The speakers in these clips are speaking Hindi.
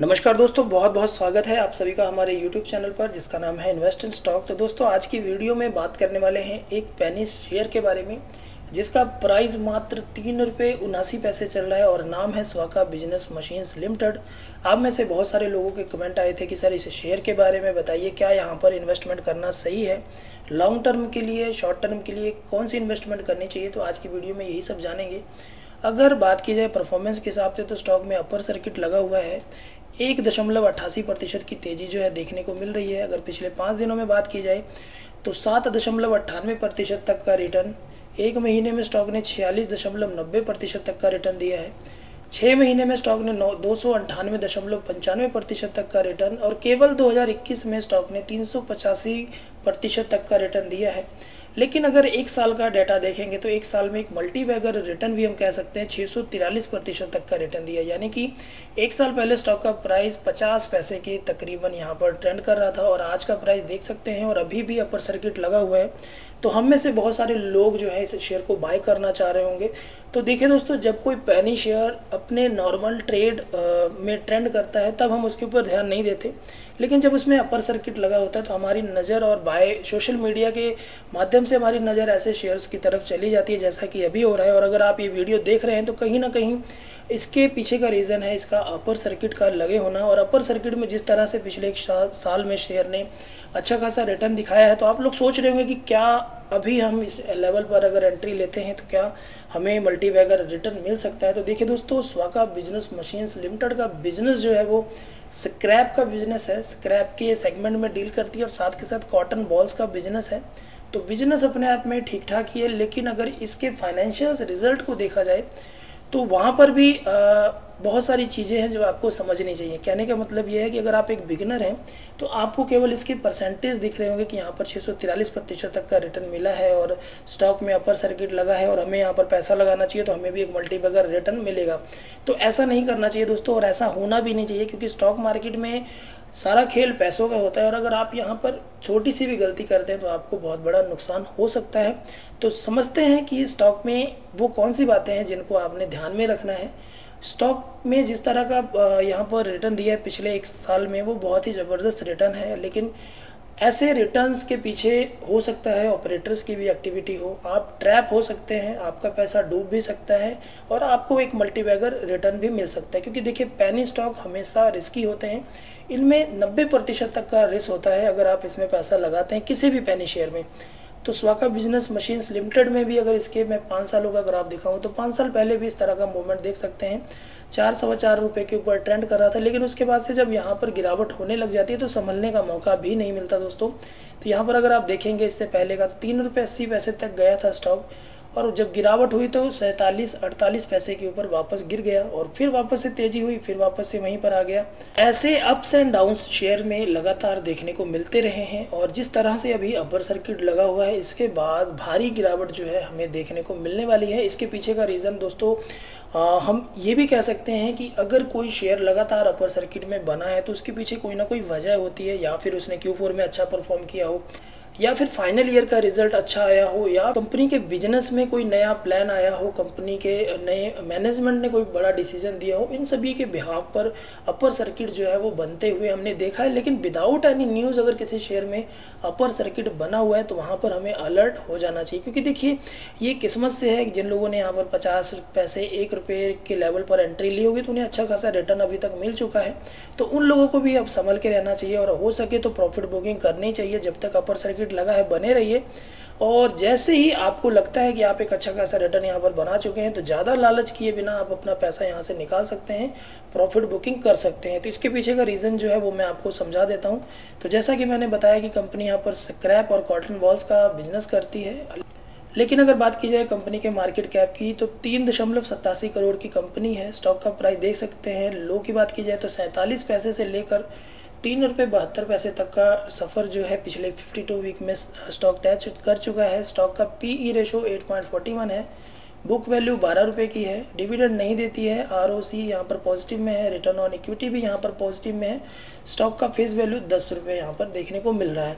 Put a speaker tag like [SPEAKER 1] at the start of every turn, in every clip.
[SPEAKER 1] नमस्कार दोस्तों, बहुत बहुत स्वागत है आप सभी का हमारे YouTube चैनल पर जिसका नाम है इन्वेस्ट इन स्टॉक। तो दोस्तों आज की वीडियो में बात करने वाले हैं एक पेनी शेयर के बारे में जिसका प्राइस मात्र 3 रुपये 79 पैसे चल रहा है और नाम है स्वाका बिजनेस मशीन्स लिमिटेड। आप में से बहुत सारे लोगों के कमेंट आए थे कि सर इस शेयर के बारे में बताइए, क्या यहाँ पर इन्वेस्टमेंट करना सही है, लॉन्ग टर्म के लिए, शॉर्ट टर्म के लिए कौन सी इन्वेस्टमेंट करनी चाहिए। तो आज की वीडियो में यही सब जानेंगे। अगर बात की जाए परफॉर्मेंस के हिसाब से तो स्टॉक में अपर सर्किट लगा हुआ है, 1.88% की तेज़ी जो है देखने को मिल रही है। अगर पिछले 5 दिनों में बात की जाए तो 7.98% तक का रिटर्न, एक महीने में स्टॉक ने 46.90% तक का रिटर्न दिया है, 6 महीने में स्टॉक ने 298.95% तक का रिटर्न और केवल 2021 में स्टॉक ने 385% तक का रिटर्न दिया है। लेकिन अगर एक साल का डाटा देखेंगे तो एक साल में एक मल्टी बैगर रिटर्न भी हम कह सकते हैं 643% तक का रिटर्न दिया, यानी कि एक साल पहले स्टॉक का प्राइस 50 पैसे के तकरीबन यहाँ पर ट्रेंड कर रहा था और आज का प्राइस देख सकते हैं और अभी भी अपर सर्किट लगा हुआ है। तो हम में से बहुत सारे लोग जो है इस शेयर को बाय करना चाह रहे होंगे। तो देखिए दोस्तों, जब कोई पेनी शेयर अपने नॉर्मल ट्रेड में ट्रेंड करता है तब हम उसके ऊपर ध्यान नहीं देते, लेकिन जब उसमें अपर सर्किट लगा होता है तो हमारी नज़र और बाय सोशल मीडिया के माध्यम से हमारी नज़र ऐसे शेयर्स की तरफ चली जाती है जैसा कि अभी हो रहा है। और अगर आप ये वीडियो देख रहे हैं तो कहीं ना कहीं इसके पीछे का रीज़न है इसका अपर सर्किट का लगे होना। और अपर सर्किट में जिस तरह से पिछले एक साल में शेयर ने अच्छा खासा रिटर्न दिखाया है, तो आप लोग सोच रहे होंगे कि क्या अभी हम इस लेवल पर अगर एंट्री लेते हैं तो क्या हमें मल्टी बैगर रिटर्न मिल सकता है। तो देखिए दोस्तों, स्वाका बिजनेस मशीन्स लिमिटेड का बिजनेस जो है वो स्क्रैप का बिजनेस है, स्क्रैप के सेगमेंट में डील करती है और साथ के साथ कॉटन बॉल्स का बिजनेस है। तो बिजनेस अपने आप में ठीक ठाक ही है, लेकिन अगर इसके फाइनेंशियल रिजल्ट को देखा जाए तो वहाँ पर भी बहुत सारी चीज़ें हैं जो आपको समझनी चाहिए। कहने का मतलब ये है कि अगर आप एक बिगिनर हैं तो आपको केवल इसके परसेंटेज दिख रहे होंगे कि यहाँ पर 643% तक का रिटर्न मिला है और स्टॉक में अपर सर्किट लगा है और हमें यहाँ पर पैसा लगाना चाहिए तो हमें भी एक मल्टी बैगर रिटर्न मिलेगा। तो ऐसा नहीं करना चाहिए दोस्तों, और ऐसा होना भी नहीं चाहिए, क्योंकि स्टॉक मार्केट में सारा खेल पैसों का होता है और अगर आप यहाँ पर छोटी सी भी गलती करते हैं तो आपको बहुत बड़ा नुकसान हो सकता है। तो समझते हैं कि स्टॉक में वो कौन सी बातें हैं जिनको आपने ध्यान में रखना है। स्टॉक में जिस तरह का यहाँ पर रिटर्न दिया है पिछले एक साल में, वो बहुत ही ज़बरदस्त रिटर्न है, लेकिन ऐसे रिटर्न्स के पीछे हो सकता है ऑपरेटर्स की भी एक्टिविटी हो, आप ट्रैप हो सकते हैं, आपका पैसा डूब भी सकता है और आपको एक मल्टी बैगर रिटर्न भी मिल सकता है। क्योंकि देखिए, पेनी स्टॉक हमेशा रिस्की होते हैं, इनमें 90% तक का रिस्क होता है अगर आप इसमें पैसा लगाते हैं किसी भी पेनी शेयर में। तो स्वाका बिजनेस मशीन्स लिमिटेड में भी अगर इसके मैं 5 सालों का ग्राफ दिखाऊं तो 5 साल पहले भी इस तरह का मूवमेंट देख सकते हैं, 4 रुपये के ऊपर ट्रेंड कर रहा था, लेकिन उसके बाद से जब यहाँ पर गिरावट होने लग जाती है तो संभलने का मौका भी नहीं मिलता दोस्तों। तो यहाँ पर अगर आप देखेंगे इससे पहले का तो 3 रुपये 80 पैसे तक गया था स्टॉक, और जब गिरावट हुई तो 47-48 पैसे के ऊपर वापस गिर गया और फिर वापस से तेजी हुई, फिर वापस से वहीं पर आ गया। ऐसे अप्स एंड डाउन्स शेयर में लगातार देखने को मिलते रहे हैं और जिस तरह से अभी अपर सर्किट लगा हुआ है इसके बाद भारी गिरावट जो है हमें देखने को मिलने वाली है। इसके पीछे का रीज़न दोस्तों हम ये भी कह सकते हैं कि अगर कोई शेयर लगातार अपर सर्किट में बना है तो उसके पीछे कोई ना कोई वजह होती है, या फिर उसने Q4 में अच्छा परफॉर्म किया हो, या फिर फाइनल ईयर का रिजल्ट अच्छा आया हो, या कंपनी के बिजनेस में कोई नया प्लान आया हो, कंपनी के नए मैनेजमेंट ने कोई बड़ा डिसीजन दिया हो। इन सभी के बिहाव पर अपर सर्किट जो है वो बनते हुए हमने देखा है। लेकिन विदाउट एनी न्यूज़ अगर किसी शेयर में अपर सर्किट बना हुआ है तो वहाँ पर हमें अलर्ट हो जाना चाहिए, क्योंकि देखिए ये किस्मत से है कि जिन लोगों ने यहाँ पर 50 पैसे 1 रुपये के लेवल पर एंट्री ली होगी तो उन्हें अच्छा खासा रिटर्न अभी तक मिल चुका है। तो उन लोगों को भी अब संभल के रहना चाहिए और हो सके तो प्रॉफिट बुकिंग करनी चाहिए। जब तक अपर सर्किट लगा है बने रहिए, और जैसे ही आपको लगता है कि आप एक अच्छा खासा रिटर्न यहाँ पर बना चुके हैं तो ज़्यादा लालच किए बिना आप अपना पैसा यहाँ से निकाल सकते हैं, प्रॉफिट बुकिंग कर सकते हैं। तो इसके पीछे का रीज़न जो है वो मैं आपको समझा देता हूँ। तो जैसा कि मैंने बताया कि कंपनी यहाँ पर स्क्रैप और कॉटन बॉल्स का बिजनेस करती है, लेकिन अगर बात की जाए कंपनी के मार्केट कैप की तो 3.87 करोड़ की कंपनी है। स्टॉक का प्राइस देख सकते हैं, लो की बात की जाए तो 47 पैसे से लेकर 3 रुपये 72 पैसे तक का सफ़र जो है पिछले 52 वीक में स्टॉक तय कर चुका है। स्टॉक का PE रेशो 8.41 है, बुक वैल्यू 12 रुपये की है, डिविडेंड नहीं देती है, ROC यहाँ पर पॉजिटिव में है, रिटर्न ऑन इक्विटी भी यहाँ पर पॉजिटिव में है। स्टॉक का फेस वैल्यू 10 रुपये यहाँ पर देखने को मिल रहा है।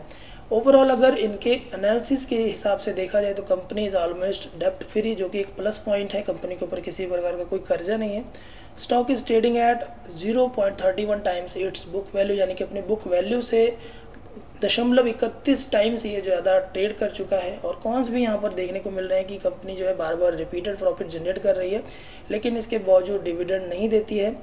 [SPEAKER 1] ओवरऑल अगर इनके एनालिसिस के हिसाब से देखा जाए तो कंपनी इज़ ऑलमोस्ट डेप्ट फ्री, जो कि एक प्लस पॉइंट है। कंपनी के ऊपर किसी प्रकार का कोई कर्जा नहीं है। Stock is trading at 0.31 times it's book value, यानी कि अपने बुक वैल्यू से 0.31 टाइम्स ये ज़्यादा ट्रेड कर चुका है। और कॉन्स भी यहाँ पर देखने को मिल रहे हैं कि कंपनी जो है बार बार रिपीटेड प्रॉफिट जनरेट कर रही है, लेकिन इसके बावजूद डिविडेंड नहीं देती है।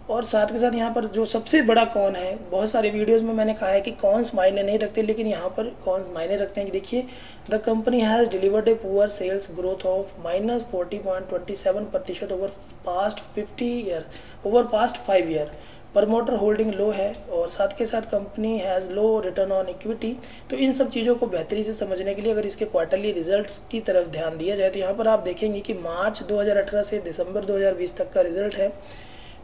[SPEAKER 1] और साथ के साथ यहाँ पर जो सबसे बड़ा कॉन है, बहुत सारे वीडियोस में मैंने कहा है कि कॉन्स मायने नहीं रखते, लेकिन यहाँ पर कॉन्स मायने रखते हैं कि देखिए, the company has delivered a poor sales growth of -40.27% over past 5 year. Promoter holding low है और साथ के साथ company has low return on equity. तो इन सब चीज़ों को बेहतरी से समझने के लिए अगर इसके क्वार्टरली रिजल्ट्स की तरफ ध्यान दिया जाए तो यहाँ पर आप देखेंगे कि मार्च 2018 से दिसंबर 2020 तक का रिजल्ट है।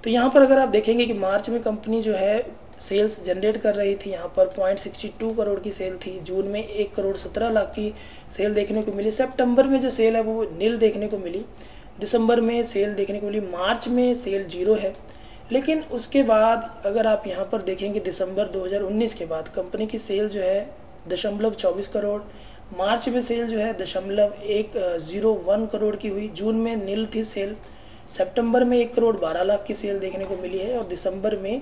[SPEAKER 1] तो यहाँ पर अगर आप देखेंगे कि मार्च में कंपनी जो है सेल्स जनरेट कर रही थी, यहाँ पर 0.62 करोड़ की सेल थी। जून में 1 करोड़ 17 लाख की सेल देखने को मिली। सितंबर में जो सेल है वो नील देखने को मिली। दिसंबर में सेल देखने को मिली। मार्च में सेल 0 है। लेकिन उसके बाद अगर आप यहाँ पर देखेंगे दिसंबर 2019 के बाद कंपनी की सेल जो है 0.24 करोड़, मार्च में सेल जो है 0.101 करोड़ की हुई। जून में नील थी सेल। सितंबर में 1 करोड़ 12 लाख की सेल देखने को मिली है और दिसंबर में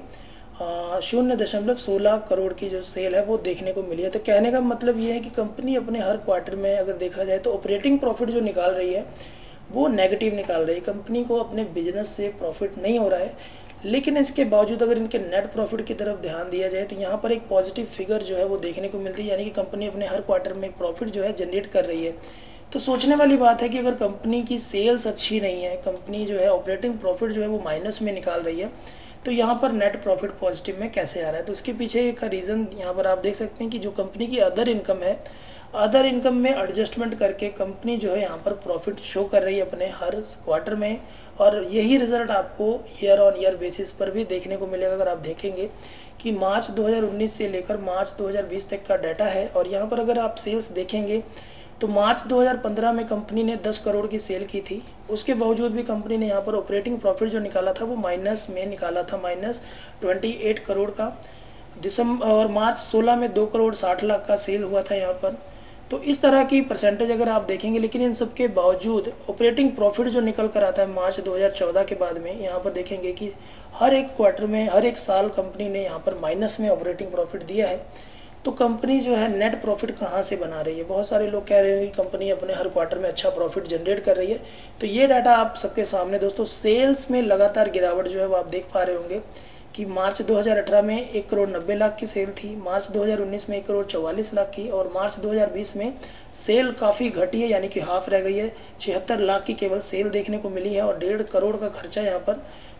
[SPEAKER 1] 0.16 करोड़ की जो सेल है वो देखने को मिली है। तो कहने का मतलब ये है कि कंपनी अपने हर क्वार्टर में अगर देखा जाए तो ऑपरेटिंग प्रॉफिट जो निकाल रही है वो नेगेटिव निकाल रही है। कंपनी को अपने बिजनेस से प्रॉफिट नहीं हो रहा है, लेकिन इसके बावजूद अगर इनके नेट प्रॉफिट की तरफ ध्यान दिया जाए तो यहाँ पर एक पॉजिटिव फिगर जो है वो देखने को मिलती है, यानी कि कंपनी अपने हर क्वार्टर में प्रॉफिट जो है जनरेट कर रही है। तो सोचने वाली बात है कि अगर कंपनी की सेल्स अच्छी नहीं है, कंपनी जो है ऑपरेटिंग प्रॉफिट जो है वो माइनस में निकाल रही है, तो यहाँ पर नेट प्रॉफिट पॉजिटिव में कैसे आ रहा है। तो इसके पीछे का रीज़न यहाँ पर आप देख सकते हैं कि जो कंपनी की अदर इनकम है, अदर इनकम में एडजस्टमेंट करके कंपनी जो है यहाँ पर प्रॉफिट शो कर रही है अपने हर क्वार्टर में। और यही रिजल्ट आपको ईयर ऑन ईयर बेसिस पर भी देखने को मिलेगा। अगर आप देखेंगे कि मार्च 2019 से लेकर मार्च 2020 तक का डाटा है और यहाँ पर अगर आप सेल्स देखेंगे तो मार्च 2015 में कंपनी ने 10 करोड़ की सेल की थी। उसके बावजूद भी कंपनी ने यहाँ पर ऑपरेटिंग प्रॉफिट जो निकाला था वो माइनस में निकाला था, -28 करोड़ का। दिसंबर और मार्च 16 में 2 करोड़ 60 लाख का सेल हुआ था यहाँ पर। तो इस तरह की परसेंटेज अगर आप देखेंगे, लेकिन इन सब के बावजूद ऑपरेटिंग प्रॉफिट जो निकल कर आता है मार्च 2014 के बाद में, यहाँ पर देखेंगे कि हर एक क्वार्टर में, हर एक साल कंपनी ने यहाँ पर माइनस में ऑपरेटिंग प्रॉफिट दिया है। तो कंपनी जो है नेट प्रॉफिट कहाँ से बना रही है। बहुत सारे लोग कह रहे हैं कि कंपनी अपने हर क्वार्टर में अच्छा प्रॉफिट जनरेट कर रही है। तो ये डाटा आप सबके सामने दोस्तों, सेल्स में लगातार गिरावट जो है वो आप देख पा रहे होंगे कि मार्च 2018 में 1 करोड़ 90 लाख की सेल थी, मार्च 2019 में 1 करोड़ 44 लाख की और मार्च 2020 में सेल काफ़ी घटी है, यानी कि हाफ रह गई है। 76 लाख की केवल सेल देखने को मिली है और 1.5 करोड़ का खर्चा यहाँ पर।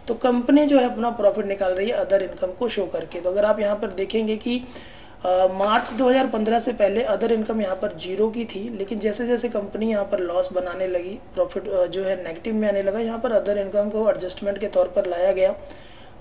[SPEAKER 1] तो कंपनी जो है अपना प्रॉफिट निकाल रही है अदर इनकम को शो करके। तो अगर आप यहाँ पर देखेंगे कि मार्च 2015 से पहले अदर इनकम यहाँ पर 0 की थी, लेकिन जैसे जैसे कंपनी यहाँ पर लॉस बनाने लगी, प्रॉफिट जो है नेगेटिव में आने लगा, यहाँ पर अदर इनकम को एडजस्टमेंट के तौर पर लाया गया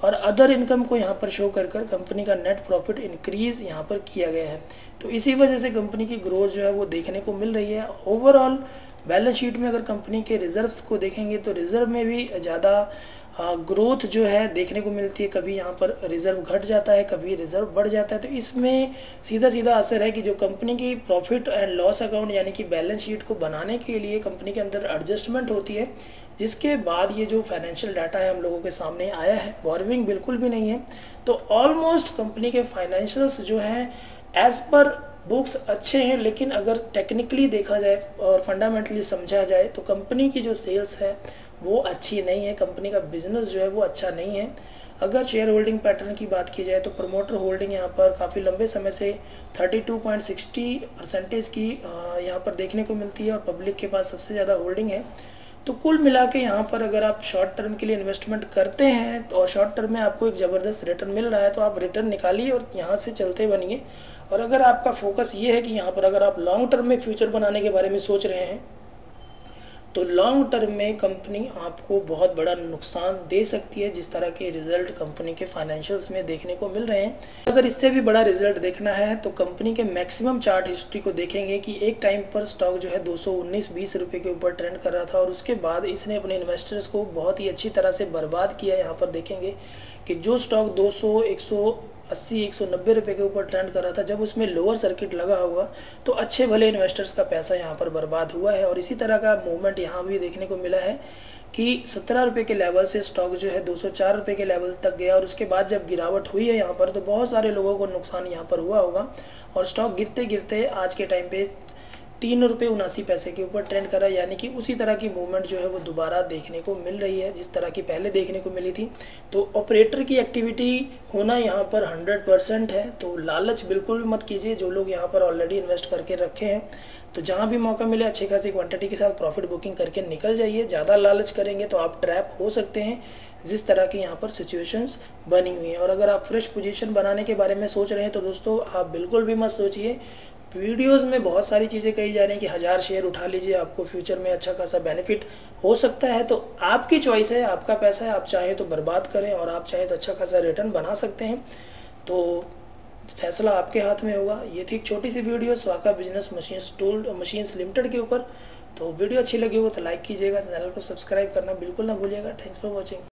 [SPEAKER 1] और अदर इनकम को यहाँ पर शो कर कंपनी का नेट प्रॉफिट इंक्रीज यहाँ पर किया गया है। तो इसी वजह से कंपनी की ग्रोथ जो है वो देखने को मिल रही है। ओवरऑल बैलेंस शीट में अगर कंपनी के रिजर्व्स को देखेंगे तो रिजर्व में भी ज़्यादा ग्रोथ जो है देखने को मिलती है। कभी यहाँ पर रिजर्व घट जाता है, कभी रिजर्व बढ़ जाता है। तो इसमें सीधा सीधा असर है कि जो कंपनी की प्रॉफिट एंड लॉस अकाउंट यानी कि बैलेंस शीट को बनाने के लिए कंपनी के अंदर एडजस्टमेंट होती है, जिसके बाद ये जो फाइनेंशियल डाटा है हम लोगों के सामने आया है। बोरोइंग बिल्कुल भी नहीं है। तो ऑलमोस्ट कंपनी के फाइनेंशियल्स जो हैं एज पर बुक्स अच्छे हैं, लेकिन अगर टेक्निकली देखा जाए और फंडामेंटली समझा जाए तो कंपनी की जो सेल्स है वो अच्छी नहीं है, कंपनी का बिजनेस जो है वो अच्छा नहीं है। अगर शेयर होल्डिंग पैटर्न की बात की जाए तो प्रमोटर होल्डिंग यहाँ पर काफ़ी लंबे समय से 32.60% की यहाँ पर देखने को मिलती है और पब्लिक के पास सबसे ज़्यादा होल्डिंग है। तो कुल मिला के यहाँ पर अगर आप शॉर्ट टर्म के लिए इन्वेस्टमेंट करते हैं तो और शॉर्ट टर्म में आपको एक ज़बरदस्त रिटर्न मिल रहा है तो आप रिटर्न निकालिए और यहाँ से चलते बनिए। और अगर आपका फोकस ये है कि यहाँ पर अगर आप लॉन्ग टर्म में फ्यूचर बनाने के बारे में सोच रहे हैं तो लॉन्ग टर्म में कंपनी आपको बहुत बड़ा नुकसान दे सकती है, जिस तरह के रिजल्ट कंपनी के फाइनेंशियल्स में देखने को मिल रहे हैं। अगर इससे भी बड़ा रिजल्ट देखना है तो कंपनी के मैक्सिमम चार्ट हिस्ट्री को देखेंगे कि एक टाइम पर स्टॉक जो है 219-20 रुपये के ऊपर ट्रेंड कर रहा था और उसके बाद इसने अपने इन्वेस्टर्स को बहुत ही अच्छी तरह से बर्बाद किया। यहाँ पर देखेंगे कि जो स्टॉक 200, 180-190 रुपये के ऊपर ट्रेंड कर रहा था, जब उसमें लोअर सर्किट लगा हुआ तो अच्छे भले इन्वेस्टर्स का पैसा यहाँ पर बर्बाद हुआ है। और इसी तरह का मूवमेंट यहाँ भी देखने को मिला है कि 17 रुपये के लेवल से स्टॉक जो है 204 रुपये के लेवल तक गया, और उसके बाद जब गिरावट हुई है यहाँ पर तो बहुत सारे लोगों को नुकसान यहाँ पर हुआ होगा, और स्टॉक गिरते गिरते आज के टाइम पे 3 रुपये 79 पैसे के ऊपर ट्रेंड करा। यानी कि उसी तरह की मूवमेंट जो है वो दोबारा देखने को मिल रही है जिस तरह की पहले देखने को मिली थी। तो ऑपरेटर की एक्टिविटी होना यहाँ पर 100% है, तो लालच बिल्कुल भी मत कीजिए। जो लोग यहाँ पर ऑलरेडी इन्वेस्ट करके रखे हैं तो जहाँ भी मौका मिले अच्छी खासी क्वांटिटी के साथ प्रॉफिट बुकिंग करके निकल जाइए। ज़्यादा लालच करेंगे तो आप ट्रैप हो सकते हैं, जिस तरह की यहाँ पर सिचुएशंस बनी हुई हैं। और अगर आप फ्रेश पोजीशन बनाने के बारे में सोच रहे हैं तो दोस्तों आप बिल्कुल भी मत सोचिए। वीडियोस में बहुत सारी चीज़ें कही जा रही हैं कि 1000 शेयर उठा लीजिए, आपको फ्यूचर में अच्छा खासा बेनिफिट हो सकता है। तो आपकी चॉइस है, आपका पैसा है, आप चाहें तो बर्बाद करें और आप चाहें तो अच्छा खासा रिटर्न बना सकते हैं। तो फैसला आपके हाथ में होगा। ये थी एक छोटी सी वीडियो स्वाका बिजनेस मशीन्स लिमिटेड के ऊपर। तो वीडियो अच्छी लगी हो तो लाइक कीजिएगा, चैनल को सब्सक्राइब करना बिल्कुल ना भूलिएगा। Thanks for watching.